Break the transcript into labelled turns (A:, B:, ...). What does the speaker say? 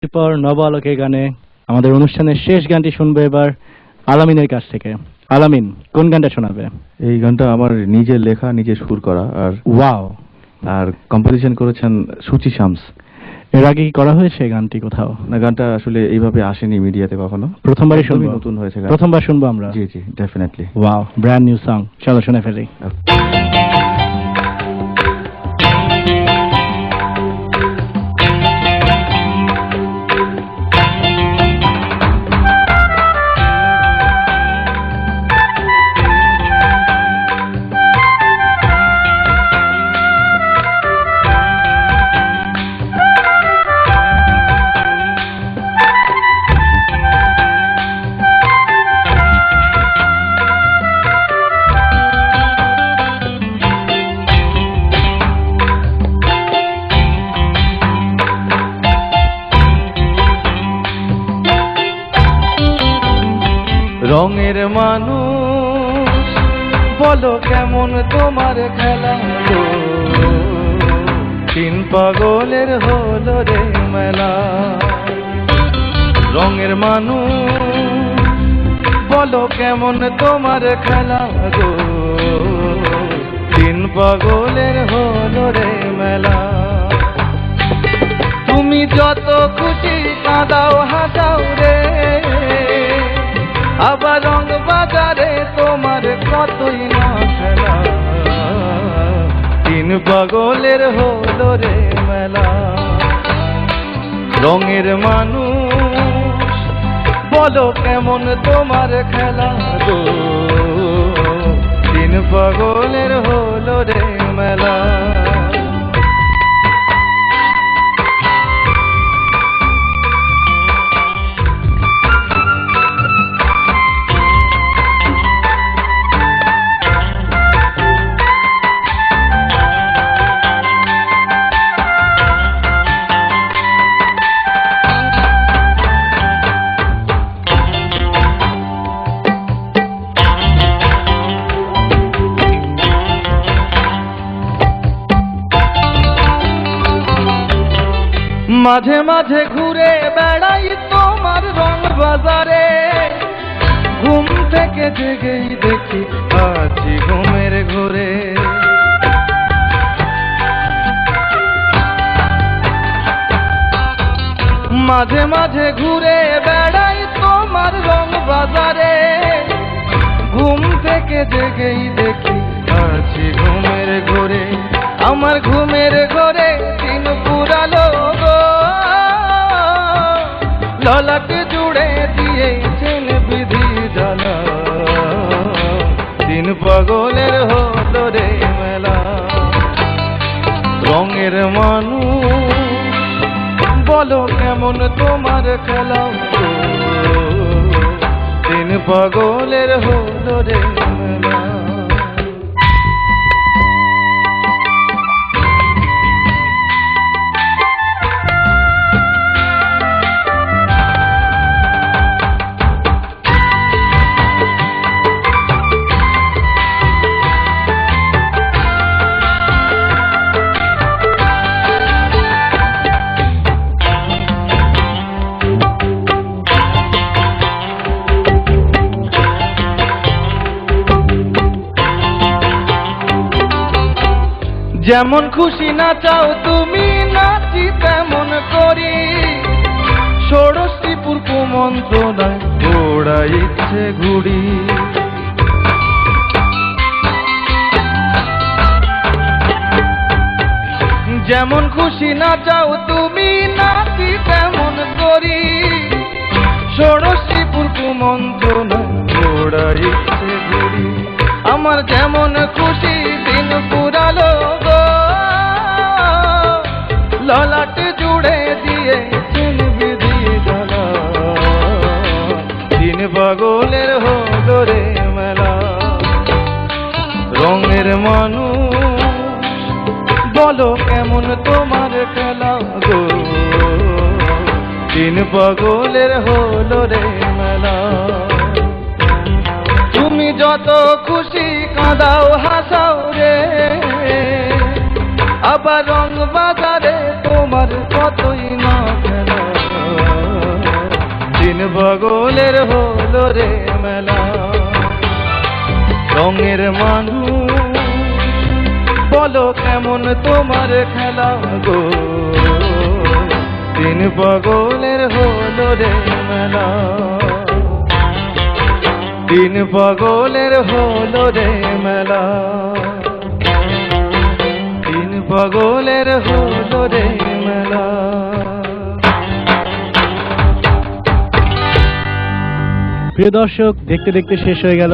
A: এরপর নব আলোকের গানে আমাদের অনুষ্ঠানের শেষ গানটি শুনবো এবার আলামিনের কাছ থেকে। আলামিন কোন গানটা শোনাবে?
B: এই গানটা আমার নিজের লেখা, নিজের সুর করা। আর
A: ওয়াও!
B: আর কম্পোজিশন করেছেন সুচি শামস।
A: এর আগে কি করা হয়েছে গানটি কোথাও?
B: না, গানটা আসলে এইভাবে আসেনি মিডিয়াতে কখনো,
A: প্রথমবারই শুনবো।
B: নতুন হয়েছে,
A: প্রথমবার শুনবো আমরা।
B: জি জি, definitely.
A: Wow, brand new song. চলো শুনে ফেলি।
C: রঙের মানুষ বলো কেমন তোমার খেলা গো, তিন পাগলের হলো রে মেলা। রঙের মানুষ বলো কেমন তোমার খেলা গো, তিন পাগলের হলো রে মেলা। তুমি যত খুশি কাঁদাও হাসাও রে, আবার রং বাজারে তোমার কতই না খেলা, তিন পাগলের হলো রে মেলা। রঙের মানুষ বলো কেমন তোমার খেলা গো, তিন পাগলের হলো রে মেলা। মাঝে মাঝে ঘুরে বেড়াই তোমার রং বাজারে, ঘুম থেকে জেগেই দেখি আছি ঘুমের ঘোরে। মাঝে মাঝে ঘুরে বেড়াই তোমার রং বাজারে, ঘুম থেকে জেগেই দেখি আছি ঘুমের ঘোরে। আমার ঘুমের ঘোরে দিন পুরালো গো, ললাট জুড়ে দিয়েছেন বিধি জ্বালা, তিন পাগলের হলো রে মেলা। রঙের মানুষ বলো কেমন তোমার খেলা গো, তিন পাগলের হলো রে মেলা। যেমন খুশি নাচাও তুমি নাচি তেমন করি, ষোড়শীপুর কুমন্ত্রণায় ঘোড়া ইচ্ছে ঘুড়ি। যেমন খুশি নাচাও তুমি নাচি তেমন করি, ষোড়শীপুর কুমন্ত্রণায় ঘোড়া ইচ্ছে ঘুড়ি। আমার যেমন খুশি দিন পুরালো গো, ললাট জুড়ে দিয়েছেন বিধি জ্বালা, তিন পাগলের হলো রে মেলা। রঙের মানুষ বলো কেমন তোমার খেলা গো, তিন পাগলের হলো রে মেলা। তুমি যত খুশি কাঁদাও হাসাও রে, আবার রং বাজারে তোমার কতই না খেলা, পাগলের হলো রে মেলা। রঙের মানুষ বলো কেমন তোমার খেলা গো, তিন পাগলের হলো রে মেলা। তিন পাগলের হলো রে মেলা, তিন পাগলের হলো রে মেলা।
A: প্রিয় দর্শক, দেখতে দেখতে শেষ হয়ে গেল